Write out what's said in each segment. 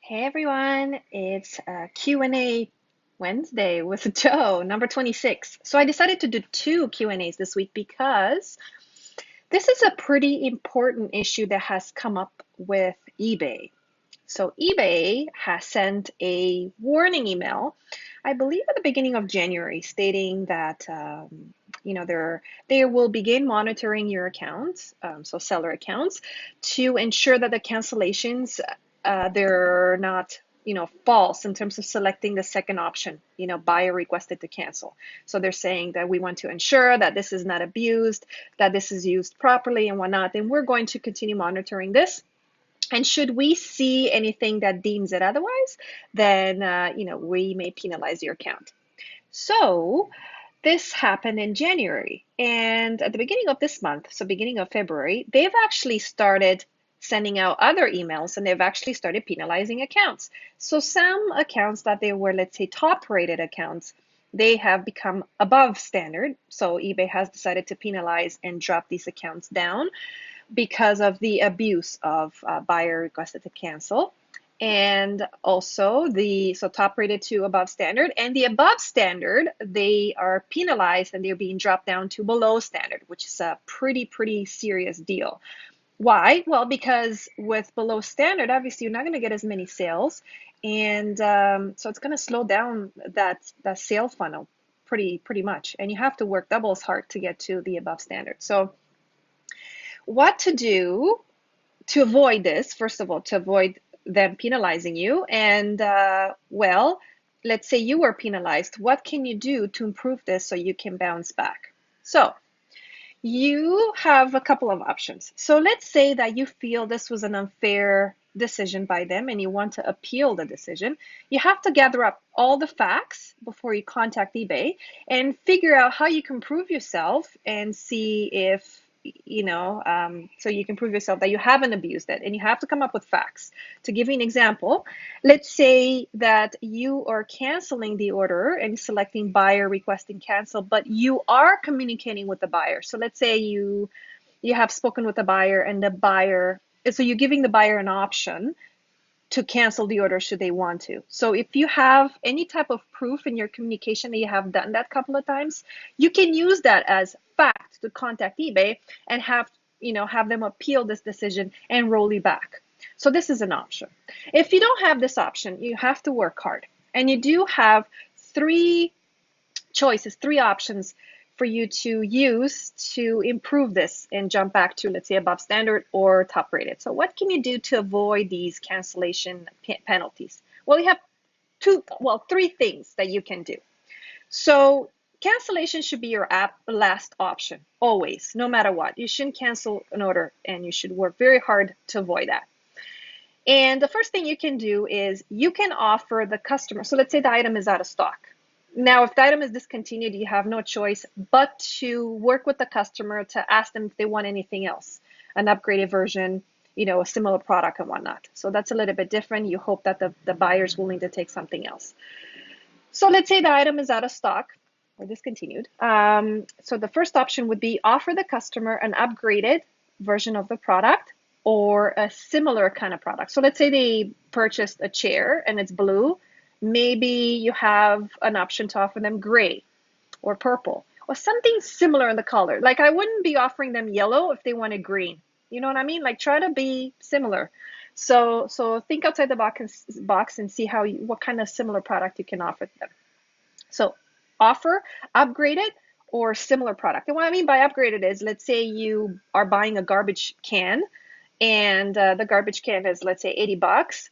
Hey everyone, it's Q&A Wednesday with Joe, number 26. So I decided to do two Q&As this week because this is a pretty important issue that has come up with eBay. So eBay has sent a warning email, I believe at the beginning of January, stating that they will begin monitoring your accounts, so seller accounts, to ensure that the cancellations they're not false in terms of selecting the second option, buyer requested to cancel. So they're saying that we want to ensure that this is not abused, that this is used properly and whatnot. And we're going to continue monitoring this. And should we see anything that deems it otherwise, then we may penalize your account. So this happened in January, and at the beginning of this month, so beginning of February, they've actually started sending out other emails, and they've actually started penalizing accounts. So some accounts that they were, let's say, top rated accounts, they have become above standard. So eBay has decided to penalize and drop these accounts down because of the abuse of buyer requested to cancel. And also so top rated to above standard, and the above standard, they are penalized and they're being dropped down to below standard, which is a pretty serious deal. Why? Well, because with below standard, obviously you're not going to get as many sales, and so it's going to slow down that sale funnel pretty much, and you have to work double as hard to get to the above standard. So what to do to avoid this? First of all, to avoid them penalizing you, and well, let's say you were penalized, what can you do to improve this so you can bounce back? So you have a couple of options. So let's say that you feel this was an unfair decision by them and you want to appeal the decision. You have to gather up all the facts before you contact eBay and figure out how you can prove yourself and see if so you can prove yourself that you haven't abused it, and you have to come up with facts. To give you an example, let's say that you are canceling the order and selecting buyer requesting cancel, but you are communicating with the buyer. So let's say you have spoken with the buyer, and so you're giving the buyer an option to cancel the order should they want to. So if you have any type of proof in your communication that you have done that a couple of times, you can use that as fact to contact eBay and have them appeal this decision and roll you back. So this is an option. If you don't have this option, you have to work hard. And you do have three choices, three options for you to use to improve this and jump back to, let's say, above standard or top rated. So what can you do to avoid these cancellation penalties? Well, you have three things that you can do. So cancellation should be your last option, always, no matter what. You shouldn't cancel an order, and you should work very hard to avoid that. And the first thing you can do is you can offer the customer. So let's say the item is out of stock. Now, if the item is discontinued, you have no choice but to work with the customer to ask them if they want anything else, an upgraded version, a similar product and whatnot. So that's a little bit different. You hope that the buyer's willing to take something else. So let's say the item is out of stock or discontinued. So the first option would be offer the customer an upgraded version of the product or a similar kind of product. So let's say they purchased a chair and it's blue. Maybe you have an option to offer them gray or purple or something similar in the color. Like I wouldn't be offering them yellow if they wanted green. You know what I mean? Like try to be similar. So think outside the box and see what kind of similar product you can offer them. So offer upgraded or similar product. And what I mean by upgraded is, let's say you are buying a garbage can, and the garbage can is, let's say, 80 bucks,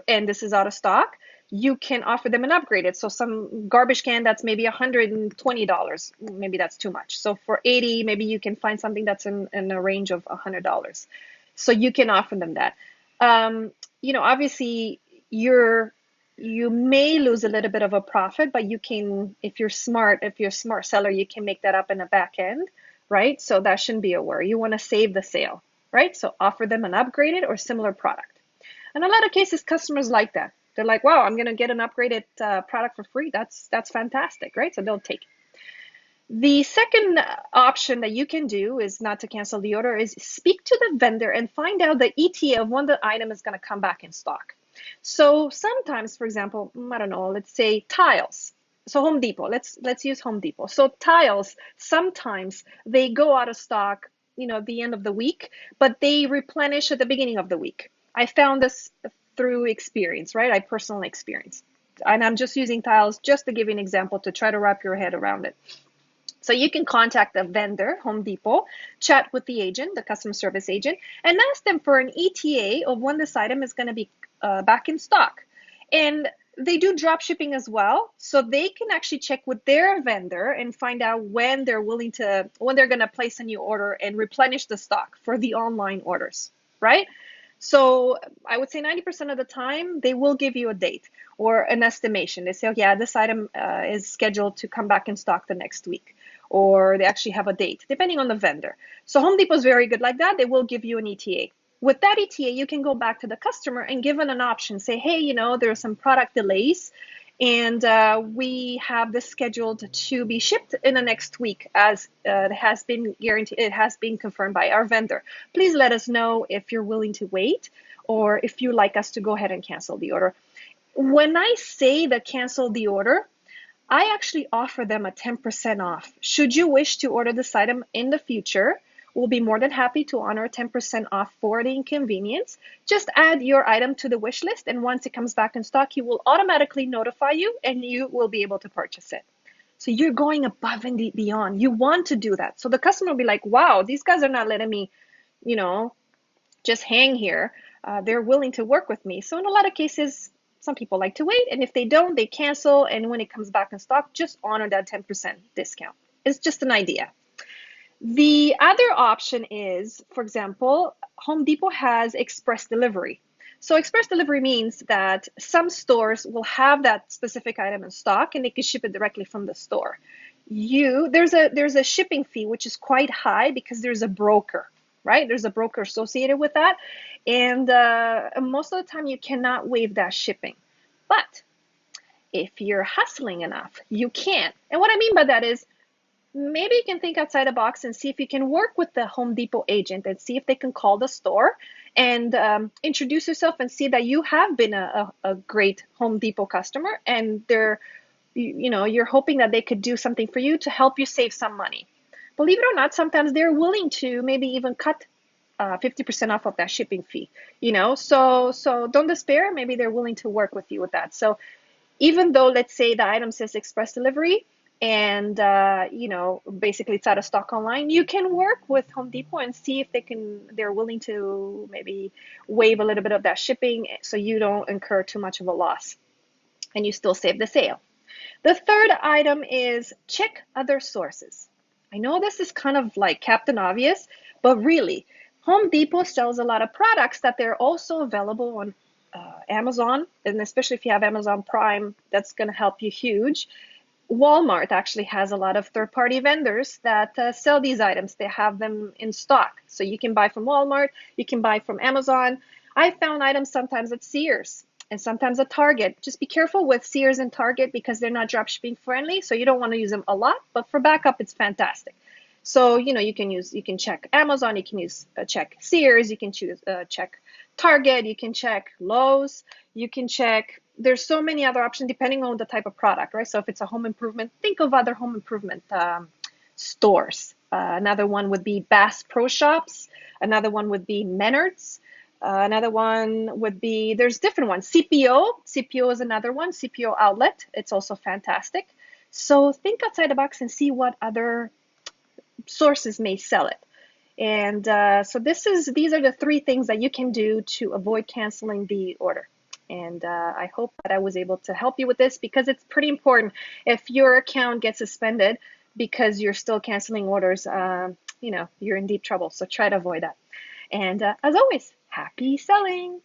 and this is out of stock. You can offer them an upgraded. So some garbage can that's maybe $120, maybe that's too much. So for 80, maybe you can find something that's in a range of $100. So you can offer them that. Obviously you may lose a little bit of a profit, but you can, if you're a smart seller, you can make that up in the back end, right? So that shouldn't be a worry. You want to save the sale, right? So offer them an upgraded or similar product. In a lot of cases, customers like that. They're like, wow, I'm going to get an upgraded product for free. That's fantastic, right? So they'll take it. The second option that you can do is not to cancel the order, is speak to the vendor and find out the ETA of when the item is going to come back in stock. So sometimes, for example, I don't know, let's say tiles. So Home Depot, let's use Home Depot. So tiles, sometimes they go out of stock, at the end of the week, but they replenish at the beginning of the week. I found this through experience, right? I personal experience. And I'm just using tiles just to give you an example to try to wrap your head around it. So you can contact the vendor, Home Depot, chat with the agent, the customer service agent, and ask them for an ETA of when this item is going to be back in stock. And they do drop shipping as well, so they can actually check with their vendor and find out when they're going to place a new order and replenish the stock for the online orders, right? So I would say 90% of the time they will give you a date or an estimation. They say, oh, yeah, this item is scheduled to come back in stock the next week, or they actually have a date, depending on the vendor. So Home Depot is very good like that. They will give you an ETA. With that ETA, you can go back to the customer and give them an option. Say, hey, there are some product delays, and we have this scheduled to be shipped in the next week, as it has been guaranteed. It has been confirmed by our vendor. Please let us know if you're willing to wait, or if you'd like us to go ahead and cancel the order. When I say that cancel the order, I actually offer them a 10% off. Should you wish to order this item in the future, we'll be more than happy to honor a 10% off for the inconvenience. Just add your item to the wish list, and once it comes back in stock, he will automatically notify you and you will be able to purchase it. So you're going above and beyond. You want to do that. So the customer will be like, wow, these guys are not letting me, you know, just hang here. They're willing to work with me. So in a lot of cases, some people like to wait, and if they don't, they cancel. And when it comes back in stock, just honor that 10% discount. It's just an idea. The other option is, for example, Home Depot has express delivery. So express delivery means that some stores will have that specific item in stock and they can ship it directly from the store. There's a shipping fee which is quite high because there's a broker, right? There's a broker associated with that, and most of the time you cannot waive that shipping. But if you're hustling enough, you can. And what I mean by that is, maybe you can think outside the box and see if you can work with the Home Depot agent and see if they can call the store and introduce yourself and see that you have been a great Home Depot customer, and you're hoping that they could do something for you to help you save some money. Believe it or not, sometimes they're willing to maybe even cut 50% off of that shipping fee. So don't despair. Maybe they're willing to work with you with that. So even though, let's say, the item says express delivery, and basically it's out of stock online, you can work with Home Depot and see if they're willing to maybe waive a little bit of that shipping so you don't incur too much of a loss and you still save the sale. The third item is check other sources. I know this is kind of like Captain Obvious, but really, Home Depot sells a lot of products that they're also available on Amazon, and especially if you have Amazon Prime, that's going to help you huge. Walmart actually has a lot of third-party vendors that sell these items. They have them in stock. So you can buy from Walmart, you can buy from Amazon. I found items sometimes at Sears and sometimes at Target. Just be careful with Sears and Target because they're not dropshipping friendly, so you don't want to use them a lot, but for backup, it's fantastic. So, you can check Amazon, you can check Sears, you can check Target, you can check Lowe's, you can check, there's so many other options depending on the type of product, right? So if it's a home improvement, think of other home improvement stores. Another one would be Bass Pro Shops. Another one would be Menards. Another one would be, there's different ones. CPO is another one, CPO Outlet. It's also fantastic. So think outside the box and see what other sources may sell it. And so these are the three things that you can do to avoid canceling the order. And I hope that I was able to help you with this because it's pretty important. If your account gets suspended because you're still canceling orders, you're in deep trouble. So try to avoid that. And as always, happy selling.